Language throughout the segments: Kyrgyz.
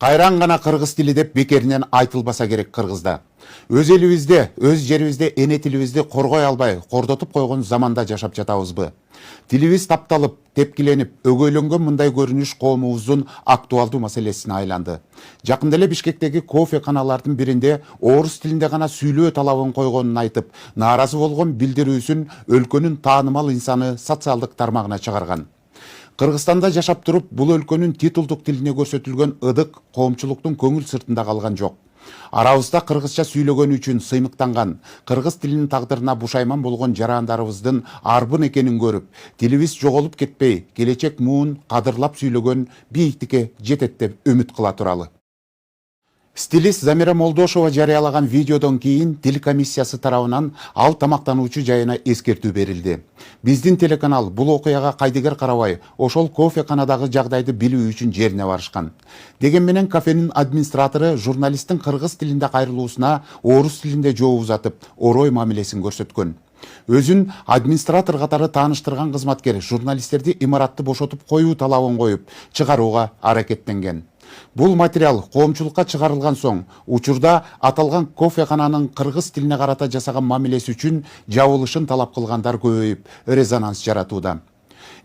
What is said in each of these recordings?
Кайран гана кыргыз тили деп бекеринен айтылбаса керек кыргызда. Өз элибизде, өз жерибизде эне тилибизди коргой албай, кордотуп койгон заманда жашап жатабызбы? Тилибиз тапталып, тепкиленип, өгөйлөнгөн мындай көрүнүш коомубуздун актуалдуу маселесине айланды. Жакында эле Бишкектеги кофеканалардын биринде орус тилинде гана сүйлөө талабын койгонун айтып, нааразы болгон билдирүүсүн өлкөнүн таанымал инсаны социалдык тармагына чыгарган. Кыргызстанда жашап туруп, бул өлкөнүн титулдук тилине көрсөтүлгөн ыдык коомчулуктун көңүл сыртында калган жок. Арабызда кыргызча сүйлөгөнү үчүн сыймыктанган, кыргыз тилинин тагдырына бушайман болгон жарандарыбыздын арбын экенин көрүп, тилибиз жоголуп кетпей, келечек муун кадырлап сүйлөгөн бийиктикке жетет деп үмүт кыла туралы. Стилист Замира Молдошова жарыялаган видеодон кийин тил комиссиясы тарабынан ал тамактануучу жайына эскертүү берилди. Биздин телеканал бул окуяга кайдыгер карабай, ошол кофеканадагы жагдайды билүү үчүн жерине барышкан. Деген менен кафенин администратору журналисттин кыргыз тилинде кайрылуусуна орус тилинде жооп узатып, орой мамилесин көрсөткөн. Өзүн администратор катары тааныштырган кызматкер журналисттерди имаратты бошотуп коюу талабын коюп, чыгарууга аракеттенген. Бул материал коомчулукка чыгарылган соң, учурда аталган кофекананын кыргыз тилине карата жасаган мамилеси үчүн жабылышын талап кылгандар көбөйүп, резонанс жаратууда.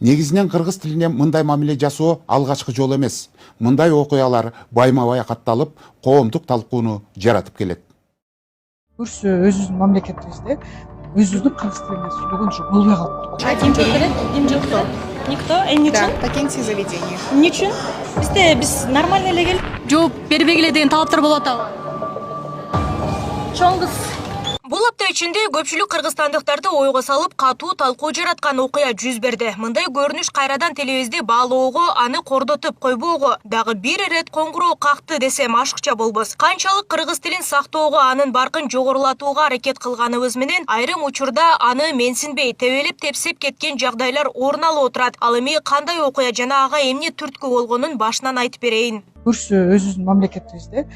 Негизинен кыргыз тилине мындай мамиле жасоо алгачкы жол эмес. Мындай окуялар байма-бай катталып, коомдук талкууну жаратып келет. Көрсө өзүбүздүн мамлекетибизде өзүбүздүн кыргыз тилинде сүйлөгөн уже болбой калыптыр. А ким келет? Ким жок? Никто? Эмне Да, үчүн? покиньте заведение. Эмне үчүн? Биз нормально эле келип жооп бербегиле деген талаптар болуп атабы? чоң кыз. Бул апта ичинде көпчүлүк кыргызстандыктарды ойго салып, катуу талкуу жараткан окуя жүз берди. Мындай көрүнүш кайрадан тилибизди баалоого, аны кордотуп койбоого дагы бир ирет коңгуроо какты десем ашыкча болбос. Канчалык кыргыз тилин сактоого, анын баркын жогорулатууга аракет кылганыбыз менен айрым учурда аны менсинбей, тебелеп тепсип кеткен жагдайлар орун алып отурат. Ал эми кандай окуя жана ага эмне түрткү болгонун башынан айтып берейин. Көрсө өзүбүздүн мамлекетибизде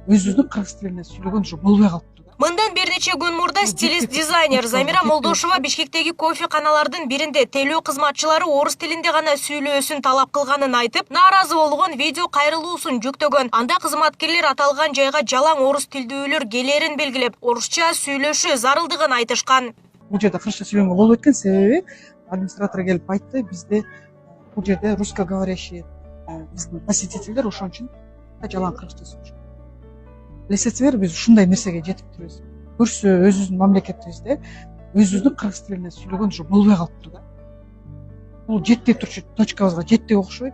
өзүбүздүн кыргыз тилинде сүйлөгөн уже болбой калыптыр. Мындан бир нече күн мурда стилист-дизайнер Замира Молдошова Бишкектеги кофеканалардын биринде тейлөө кызматчылары орус тилинде гана сүйлөөсүн талап кылганын айтып, нааразы болгон видео кайрылуусун жүктөгөн. Анда кызматкерлер аталган жайга жалаң орус тилдүүлөр келерин белгилеп, орусча сүйлөшүү зарылдыгын айтышкан. Бул жерде кыргызча сүйлөнгөнгө болбойт экен, себеби администратор келип айтты, бизде бул жерде русскоговорящий биздин посетительдер, ошон үчүн жалаң кыргызча сүйлөшөт. Билесиңер, биз ушундай нерсеге жетип турбуз. Көрсө өзүбүздүн мамлекетибизде өзүбүздүн кыргыз тилинде сүйлөгөн уже болбой калыптыр да. Бул жетпей турчу точкабызга жетпей окшойт.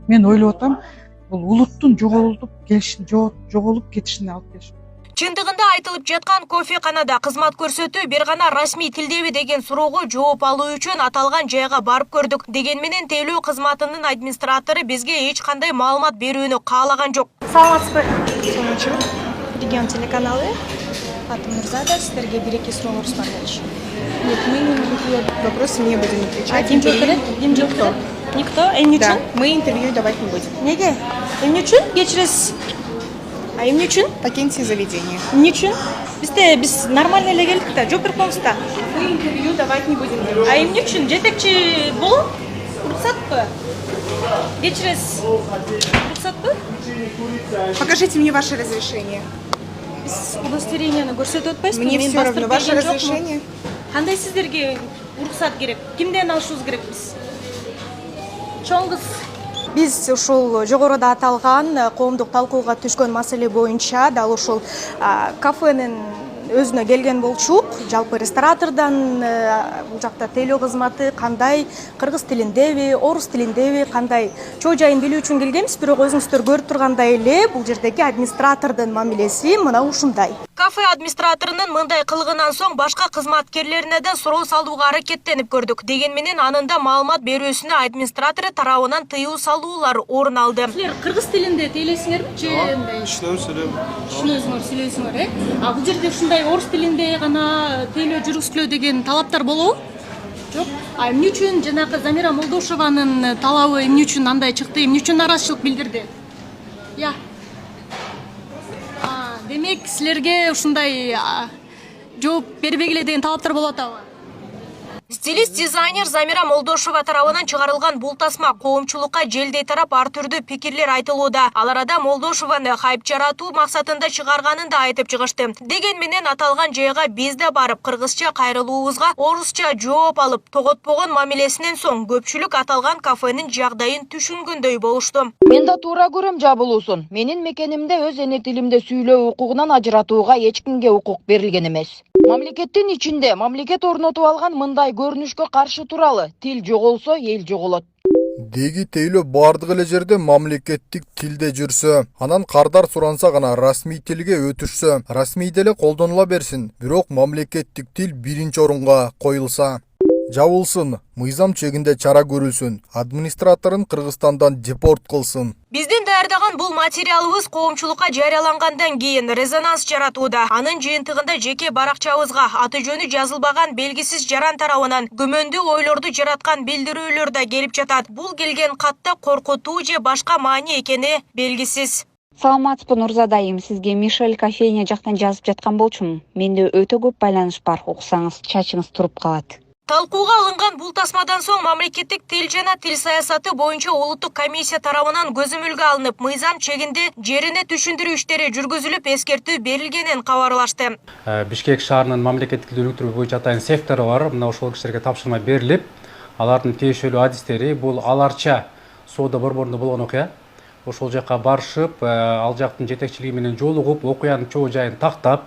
Мен ойлоп атам, бул улуттун жоголуп кетишине алып келишет. Чындыгында айтылып жаткан кофеканада кызмат көрсөтүү бир гана расмий тилдеби деген суроого жооп алуу үчүн аталган жайга барып көрдүк. Деген менен тейлөө кызматынын администратору бизге эч кандай маалымат берүүнү каалаган жок. Саламатсызбы? Саламатчылык. Регион телеканалы. Атым Нурзада, сиздерге бир-эки сурооңуз бар болчу. Нет, мы на вопросы не будем отвечать. А ким жок келет? Ким жок? Никто? Эмне Да, үчүн? мы интервью давать не будем. Неге? Эмне үчүн? Кечиресиз. А эмне үчүн? Покиньте заведение. Эмне үчүн? Биз нормально эле келдик да, жооп берип коюңуз да. Мы интервью давать не будем. А эмне үчүн? Жетекчи болуп? Уруксатпы? Кечиресиз. Уруксатпы? Покажите мне ваше разрешение. Биз удостоверениени көрсөтүп атпайсызбы? Мне Мен все равно. бастырып Ваше берген жокмун. разрешение? Кандай сиздерге уруксат керек? Кимден алышыбыз керек биз? Чоң кыз. Биз ушул жогоруда аталган коомдук талкууга түшкөн маселе боюнча дал ушул кафенин өзүнө келген болчук. Жалпы ресторатордон бул жакта тейлөө кызматы кандай, кыргыз тилиндеби, орус тилиндеби, кандай чоо жайын билүү үчүн келгенбиз. Бирок өзүңүздөр көрүп тургандай эле бул жердеги администратордун мамилеси мына ушундай. Кафе администраторунун мындай кылыгынан соң башка кызматкерлерине да суроо салууга аракеттенип көрдүк. Деген менен анын да маалымат берүүсүнө администратору тарабынан тыюу салуулар орун алды. Силер кыргыз тилинде тейлейсиңерби же мындай? Түшүнөсүңөр, сүйлөйсүңөр, А бул жерде ушундай орус тилинде гана тейлөө жүргүзгүлө деген талаптар болобу? Жок. А эмне үчүн жанагы Замира Молдошованын талабы эмне үчүн андай чыкты? Эмне үчүн наразычылык билдирди? Демек, силерге ушундай жооп бербегиле деген талаптар болуп атабы? Стилист дизайнер Замира Молдошева тарабынан чыгарылган бул тасма коомчулукка желдей тарап ар түрдүү пикирлер айтылууда. Ал арада Молдошеваны хайп жаратуу максатында чыгарганын да айтып чыгышты. Деген менен аталган жайга биз да барып кыргызча кайрылуубузга орусча жооп алып тоготпогон мамилесинен соң көпчүлүк аталган кафенин жагдайын түшүнгөндөй болушту. Мен да туура көрөм жабылуусун. Менин мекенимде өз эне тилимде сүйлөө укугунан ажыратууга эч кимге укук берилген эмес. Мамлекеттин ичинде мамлекет орнотуп алган мындай көрүнүшкө каршы туралы тил жоголсо эл жоголот. Деги тейлөө бардык эле жерде мамлекеттик тилде жүрсө, анан кардар суранса гана расмий тилге өтүшсө, расмий деле колдонула берсин. Бирок мамлекеттик тил биринчи орунга коюлса, жабылсын, мыйзам чегинде чара көрүлсүн, администраторун Кыргызстандан депорт кылсын. Биздин даярдаган бул материалыбыз коомчулукка жарыялангандан кийин резонанс жаратууда. Анын жыйынтыгында жеке баракчабызга аты жөнү жазылбаган белгисиз жаран тарабынан күмөндүү ойлорду жараткан билдирүүлөр да келип жатат. Бул келген катта коркутуу же башка маани экени белгисиз. Саламатсызбы, Нурзада айым. Сизге Мишель кофейня жактан жазып жаткан болчумун. Менде өтө көп байланыш бар. Уксаңыз чачыңыз туруп калат. Талкууга алынган бул тасмадан соң мамлекеттик тил жана тил саясаты боюнча улуттук комиссия тарабынан көзөмөлгө алынып, мыйзам чегинде жерине түшүндүрүү иштери жүргүзүлүп, эскертүү берилгенин кабарлашты. Бишкек шаарынын мамлекеттик тил өнүктүрүү боюнча атайын сектору бар. Мына ошол кишилерге тапшырма берилип, алардын тиешелүү адистери бул аларча соода борборунда болгон окуя. Ошол жакка барышып, ал жактын жетекчилиги менен жолугуп, окуянын чоо жайын тактап,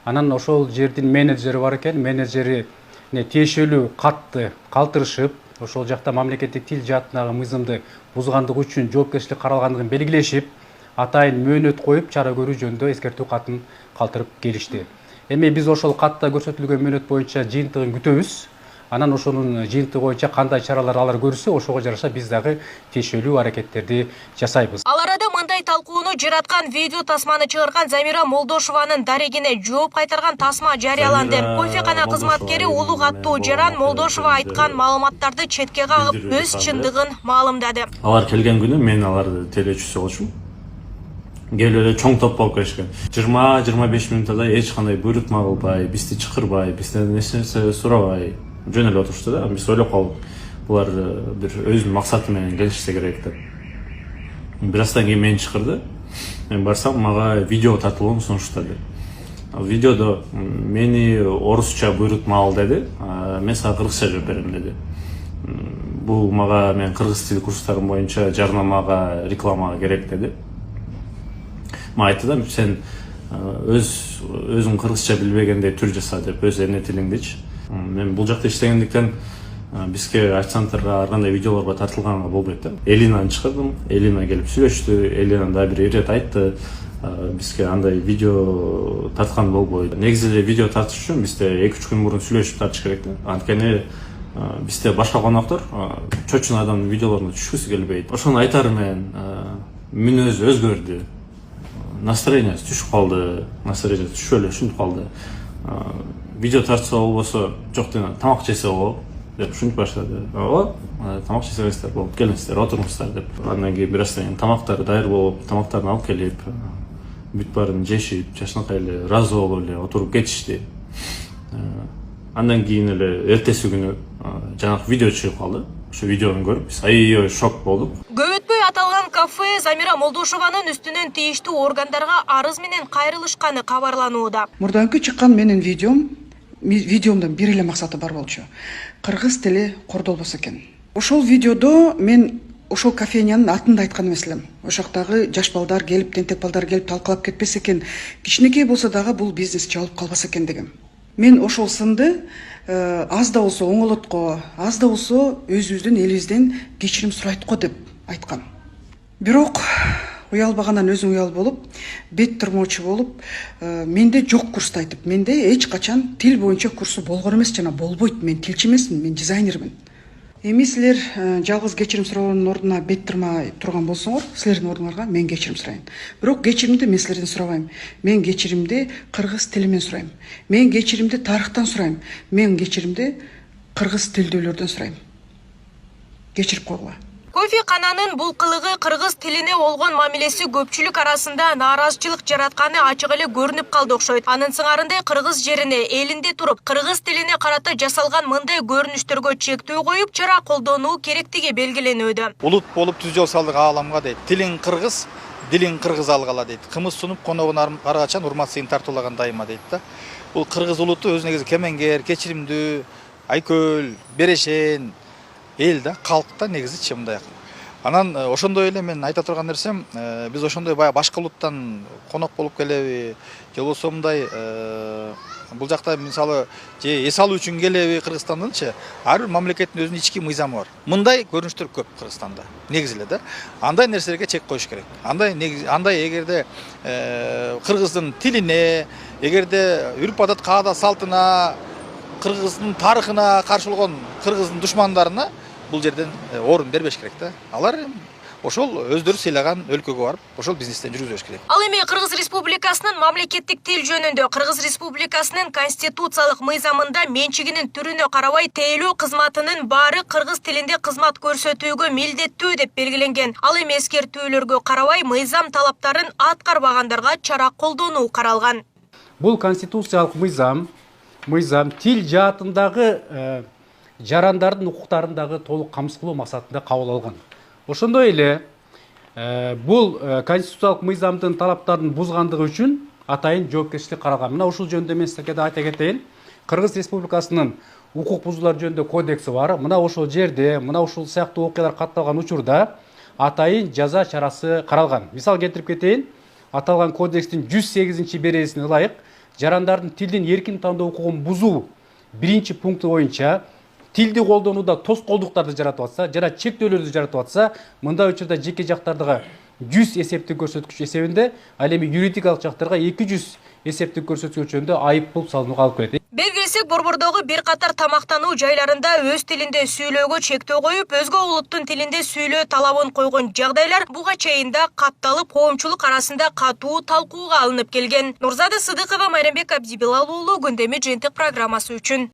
анан ошол жердин менеджери бар экен, менеджери тиешелүү катты калтырышып, ошол жакта мамлекеттик тил жаатындагы мыйзамды бузгандыгы үчүн жоопкерчилик каралгандыгын белгилешип, атайын мөөнөт коюп, чара көрүү жөнүндө эскертүү катын калтырып келишти. Эми биз ошол катта көрсөтүлгөн мөөнөт боюнча жыйынтыгын күтөбүз. Анан ошонун жыйынтыгы боюнча кандай чаралар алар көрүлсө, ошого жараша биз дагы тиешелүү аракеттерди жасайбыз. Ал арада мындай талкууну жараткан видео тасманы чыгарган Замира Молдошеванын дарегине жооп кайтарган тасма жарыяланды. Кофекана кызматкери улуг аттуу жаран Молдошева айткан маалыматтарды четке кагып, өз чындыгын маалымдады. Алар келген күнү мен аларды телечүүсү болчумун. Келип эле чоң топ болуп келишкен. 20-25 мүнөттө эч кандай буйрутма кылбай, бизди чакырбай, бизден эч нерсе сурабай жөн эле отурушту да. Биз ойлоп калдык, булар бир өзүнүн максаты менен келишсе керек деп. Бир аздан кийин мени чакырды. Мен барсам, мага видео тартылган сунуштады. Видеодо мени орусча буйрутма ал деди, мен сага кыргызча жооп берем деди. Бул мага мен кыргыз тили курстарым боюнча жарнамага, рекламага керек деди. Мен айттым, сен өзүң кыргызча билбегендей түр жаса деп, өз эне тилиңдичи. Мен бул жакта иштегендиктен бизге официанттарга ар кандай видеолорго тартылганга болбойт да. Элинаны чыгардым, Элина келип сүйлөштү, Элина да бир ирет айтты, бизге андай видео тарткан болбойт. Негизи эле видео тартыш үчүн бизде 2-3 күн мурун сүйлөшүп тартыш керек да. Анткени бизде башка коноктор чочун адамдын видеолоруна түшкүсү келбейт. Ошону айтарым мен, мүнөзү өзгөрдү. Настроениясы түшүп калды, настроениясы түшүп эле ушинтип калды. Видео тартса болбосо, жок дейм, тамак жесе болот деп ушинтип баштады. Ооба, тамак жесеңиздер болот, келиңиздер, отуруңуздар деп. Андан кийин бир аздан тамактар даяр болуп, тамактарын алып келип, бүт баарын жешип, жакшынакай эле ыраазы болуп эле отуруп кетишти. Андан кийин эле эртеси күнү жанагы видео чыгып калды. Ошо видеону көрүп биз аябай шок болдук. Көп өтпөй аталган кафе Замира Молдошеванын үстүнөн тийиштүү органдарга арыз менен кайрылышканы кабарланууда. Мурданкы чыккан менин видеомдун бир эле максаты бар болчу. Кыргыз тили кордолбосо экен. Ошол видеодо мен ошол кофейнянын атын да айткан эмес элем. Ошоктогы жаш балдар келип, тентек балдар келип талкалап кетпесе экен, кичинекей болсо дагы бул бизнес жабылып калбаса экен дегем. Мен ошол сынды аз да болсо оңолотко, аз да болсо өзүбүздүн элибизден кечирим сурайт го деп айткам. Бирок уялбагандан өзүм уял болуп, бет турмоочу болуп, менде жок курсту айтып, менде эч качан тил боюнча курсу болгон эмес жана болбойт. Мен тилчи эмесмин, мен дизайнермин. Эми силер жалгыз кечирим суроонун ордуна бет турмай турган болсоңор, силердин ордуңарга мен кечирим сурайм. Бирок кечиримди мен силерден сурабайм. Мен кечиримди кыргыз тилимен сурайм. Мен кечиримди тарыхтан сурайм. Мен кечиримди кыргыз тилдүүлөрдөн сурайм. Кечирип койгула. Кофи Кананын бул кылыгы кыргыз тилине болгон мамилеси көпчүлүк арасында нааразычылык жаратканы ачык эле көрүнүп калды окшойт. Анын сыңарындай кыргыз жерине элинде туруп, кыргыз тилине карата жасалган мындай көрүнүштөргө чектөө коюп, чара колдонуу керектиги белгиленүүдө. Улут болуп түз жол салдык ааламга дейт. Тилиң кыргыз, дилиң кыргыз алгала дейт. Кымыз сунуп коногуна ар качан урмат сыйын тартуулаган дайыма дейт да. Бул кыргыз улуту өз негизи кемеңгер, кечиримдүү, айкөл, берешен эл да, калк да негизи чымдай. Анан ошондой эле мен айта турган нерсем, биз ошондой баягы башка улуттан конок болуп келеби, же болбосо мындай бул жакта мисалы же эс алуу үчүн келеби Кыргызстандынчы, ар бир мамлекеттин өзүнүн ички мыйзамы бар. Мындай көрүнүштөр көп Кыргызстанда. Негизи эле да. Андай нерселерге чек коюш керек. Андай эгерде кыргыздын тилине, эгерде үрп адат каада салтына, кыргыздын тарыхына каршы болгон кыргыздын душмандарына бул жерден орун бербеш керек да. Алар ошол өздөрү сыйлаган өлкөгө барып, ошол бизнестен жүргүзүш керек. Ал эми Кыргыз Республикасынын мамлекеттик тил жөнүндө Кыргыз Республикасынын конституциялык мыйзамында менчигинин түрүнө карабай тейлөө кызматынын баары кыргыз тилинде кызмат көрсөтүүгө милдеттүү деп белгиленген. Ал эми эскертүүлөргө карабай мыйзам талаптарын аткарбагандарга чара колдонуу каралган. Бул конституциялык мыйзам тил жаатындагы жарандардын укуктарын дагы толук камсыз кылуу максатында кабыл алган. Ошондой эле бул конституциялык мыйзамдын талаптарын бузгандыгы үчүн атайын жоопкерчилик каралган. Мына ушул жөнүндө мен силерге да айта кетейин. Кыргыз Республикасынын укук бузуулар жөнүндө кодекси бар. Мына ошол жерде, мына ушул сыяктуу окуялар катталган учурда атайын жаза чарасы каралган. Мисал келтирип кетейин. Аталган кодекстин 108-бересине ылайык жарандардын тилдин эркин тандоо укугун бузуу 1-пункту боюнча тилди колдонууда тоскоолдуктарды жаратып атса, жана чектөөлөрдү жаратып атса, мындай учурда жеке жактардагы 100 эсептик көрсөткүч эсебинде, ал эми юридикалык жактарга 200 эсептик көрсөткүч өлчөмүндө айып пул салынууга алып келет. Белгилесек, Борбордогу бир катар тамактануу жайларында өз тилинде сүйлөөгө чектөө коюп, өзгө улуттун тилинде сүйлөө талабын койгон жагдайлар буга чейин да катталып, коомчулук арасында катуу талкууга алынып келген. Нурзада Сыдыкова, Майрамбек Абдибилал уулу, Күндөмү жыйынтык программасы үчүн.